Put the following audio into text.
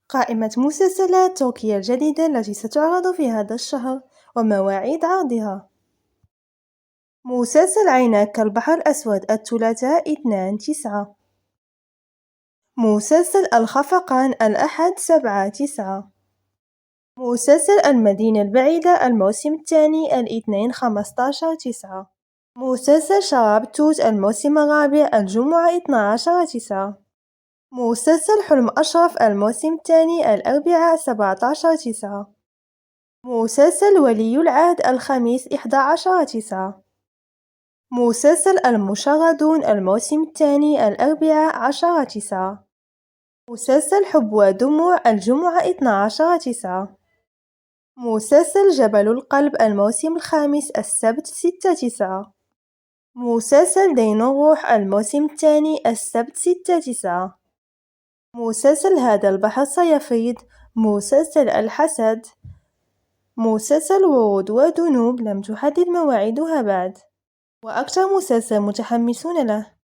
قائمة مسلسلات تركية الجديدة التي ستعرض في هذا الشهر ومواعيد عرضها. مسلسل عيناك كالبحر الأسود الثلاثاء 2/9. مسلسل الخفقان الأحد 7/9. مسلسل المدينة البعيدة الموسم الثاني الاثنين 15/9. مسلسل شراب توت الموسم الرابع الجمعة 12/9. مسلسل حلم أشرف الموسم الثاني الأربعاء 17/9. مسلسل ولي العهد الخميس 11/9. مسلسل المشردون الموسم الثاني الأربعاء 10/9. مسلسل حب ودموع الجمعة 12/9. مسلسل جبل القلب الموسم الخامس السبت 6/9. مسلسل دين الروح الموسم الثاني السبت 6/9. مسلسل هذا البحر سيفيض. مسلسل الحسد. مسلسل ورود وذنوب لم تحدد مواعيدها بعد. وأكثر مسلسل متحمسون له